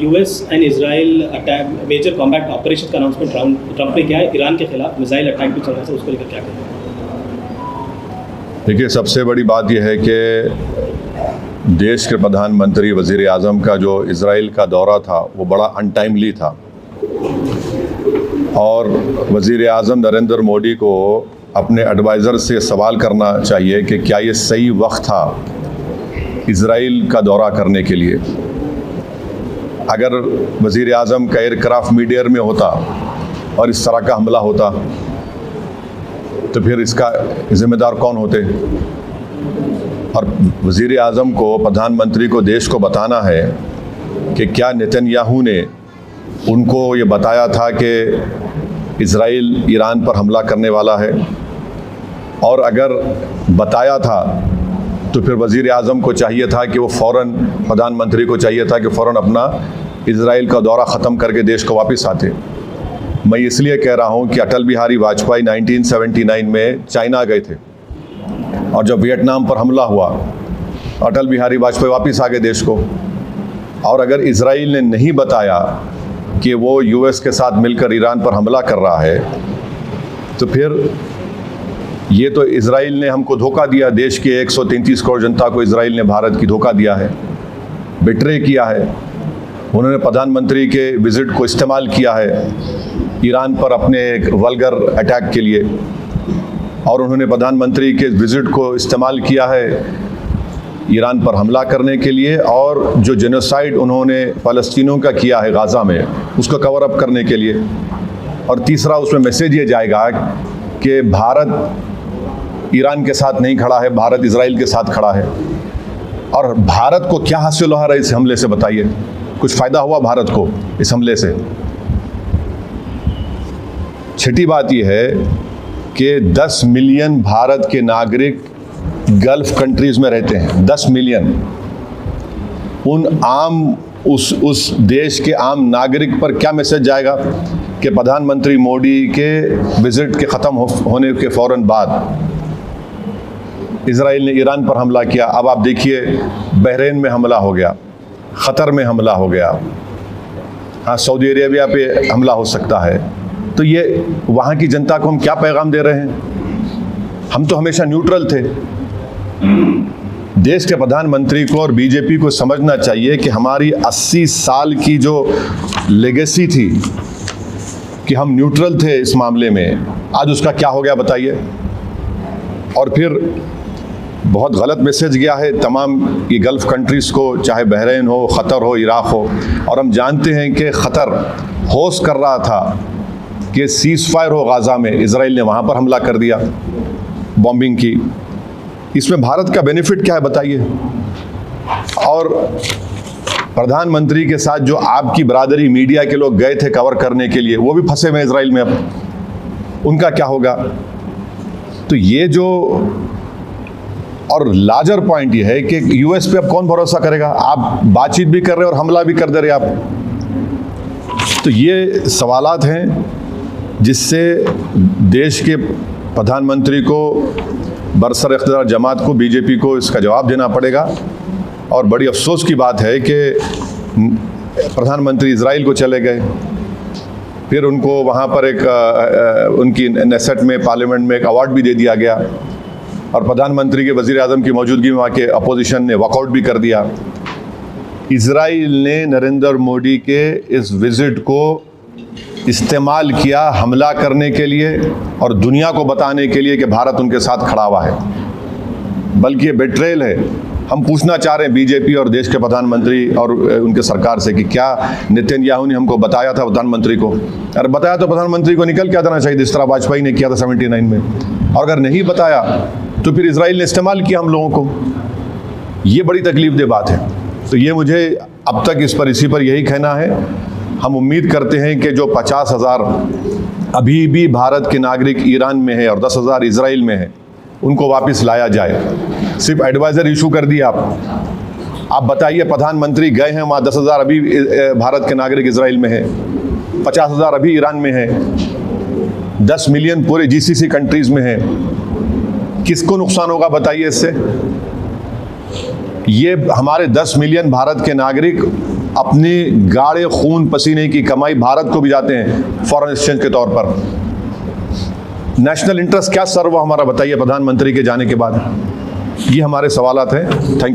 US and Israel attack major combat operation का announcement Trump ने किया है ईरान के खिलाफ मिसाइल अटैक भी चल रहा है, उसको लेकर क्या कहें? देखिए, सबसे बड़ी बात यह है कि देश के प्रधानमंत्री वज़ीर आज़म का जो इजराइल का दौरा था वो बड़ा अनटाइमली था और वज़ीर आज़म नरेंद्र मोदी को अपने एडवाइज़र से सवाल करना चाहिए कि क्या ये सही वक्त था इजराइल का दौरा करने के लिए। अगर वज़ीर आज़म का एयरक्राफ्ट मिड एयर में होता और इस तरह का हमला होता तो फिर इसका ज़िम्मेदार कौन होते? और वज़ीर आज़म को, प्रधानमंत्री को देश को बताना है कि क्या नेतन्याहू ने उनको ये बताया था कि इजराइल ईरान पर हमला करने वाला है, और अगर बताया था तो फिर वज़ीर आज़म को चाहिए था कि वो फ़ौरन, प्रधानमंत्री को चाहिए था कि फ़ौरन अपना इजराइल का दौरा ख़त्म करके देश को वापस आते। मैं इसलिए कह रहा हूँ कि अटल बिहारी वाजपेयी 1979 में चाइना गए थे और जब वियतनाम पर हमला हुआ अटल बिहारी वाजपेयी वापस आ गए देश को। और अगर इजराइल ने नहीं बताया कि वो यूएस के साथ मिलकर ईरान पर हमला कर रहा है तो फिर ये तो इजराइल ने हमको धोखा दिया। देश के 133 करोड़ जनता को इजराइल ने, भारत की, धोखा दिया है, बिट्रे किया है। उन्होंने प्रधानमंत्री के विज़िट को इस्तेमाल किया है ईरान पर अपने एक वल्गर अटैक के लिए, और उन्होंने प्रधानमंत्री के विज़िट को इस्तेमाल किया है ईरान पर हमला करने के लिए, और जो जेनोसाइड उन्होंने फ़लस्तीनियों का किया है गाज़ा में उसको कवर अप करने के लिए। और तीसरा, उसमें मैसेज ये जाएगा कि भारत ईरान के साथ नहीं खड़ा है, भारत इजराइल के साथ खड़ा है। और भारत को क्या हासिल हुआ इस हमले से, बताइए? कुछ फ़ायदा हुआ भारत को इस हमले से? छठी बात यह है कि 10 मिलियन भारत के नागरिक गल्फ़ कंट्रीज़ में रहते हैं, 10 मिलियन। उस देश के आम नागरिक पर क्या मैसेज जाएगा कि प्रधानमंत्री मोदी के विज़िट के ख़त्म होने के फ़ौरन बाद इजराइल ने ईरान पर हमला किया। अब आप देखिए, बहरीन में हमला हो गया, क़तर में हमला हो गया, हाँ, सऊदी अरेबिया पे हमला हो सकता है। तो ये वहाँ की जनता को हम क्या पैगाम दे रहे हैं? हम तो हमेशा न्यूट्रल थे। देश के प्रधानमंत्री को और बीजेपी को समझना चाहिए कि हमारी 80 साल की जो लेगेसी थी कि हम न्यूट्रल थे इस मामले में, आज उसका क्या हो गया बताइए? और फिर बहुत गलत मैसेज गया है तमाम ये गल्फ़ कंट्रीज़ को, चाहे बहरीन हो, क़तर हो, इराक़ हो। और हम जानते हैं कि क़तर होस्ट कर रहा था कि सीज़ फायर हो गाज़ा में, इजराइल ने वहाँ पर हमला कर दिया, बॉम्बिंग की। इसमें भारत का बेनिफिट क्या है बताइए? और प्रधानमंत्री के साथ जो आपकी बरादरी मीडिया के लोग गए थे कवर करने के लिए, वो भी फंसे हुए इजराइल में, अब उनका क्या होगा? तो ये जो, और लार्जर पॉइंट ये है कि यूएस पे अब कौन भरोसा करेगा? आप बातचीत भी कर रहे हैं और हमला भी कर दे रहे आप। तो ये सवालात हैं जिससे देश के प्रधानमंत्री को, बरसर इख्तियार जमात को, बीजेपी को इसका जवाब देना पड़ेगा। और बड़ी अफसोस की बात है कि प्रधानमंत्री इजराइल को चले गए, फिर उनको वहाँ पर एक उनकी नेसेट में, पार्लियामेंट में एक अवार्ड भी दे दिया गया, और प्रधानमंत्री के वज़ीर आज़म की मौजूदगी में वहाँ के अपोजिशन ने वॉकआउट भी कर दिया। इजराइल ने नरेंद्र मोदी के इस विज़िट को इस्तेमाल किया हमला करने के लिए और दुनिया को बताने के लिए कि भारत उनके साथ खड़ा हुआ है, बल्कि ये बेट्रेल है। हम पूछना चाह रहे हैं बीजेपी और देश के प्रधानमंत्री और उनके सरकार से कि क्या नेतन्याहू ने हमको बताया था प्रधानमंत्री को? अगर बताया तो प्रधानमंत्री को निकल के आ जाना चाहिए, जिस तरह वाजपेयी ने किया था 79 में। और अगर नहीं बताया तो फिर इजराइल ने इस्तेमाल किया हम लोगों को। ये बड़ी तकलीफदेह बात है। तो ये मुझे अब तक इसी पर यही कहना है। हम उम्मीद करते हैं कि जो 50,000 अभी भी भारत के नागरिक ईरान में है और 10,000 इजराइल में है, उनको वापस लाया जाए। सिर्फ एडवाइज़र इशू कर दिया आप बताइए, प्रधानमंत्री गए हैं वहाँ, 10,000 अभी भारत के नागरिक इजराइल में है, 50,000 अभी ईरान में है, 10 मिलियन पूरे जीसीसी कंट्रीज़ में है। किसको नुकसान होगा बताइए इससे? ये हमारे 10 मिलियन भारत के नागरिक अपनी गाढ़े खून पसीने की कमाई भारत को भी जाते हैं फॉरेन एक्सचेंज के तौर पर। नेशनल इंटरेस्ट क्या सर्व हमारा बताइए प्रधानमंत्री के जाने के बाद? ये हमारे सवालात हैं। थैंक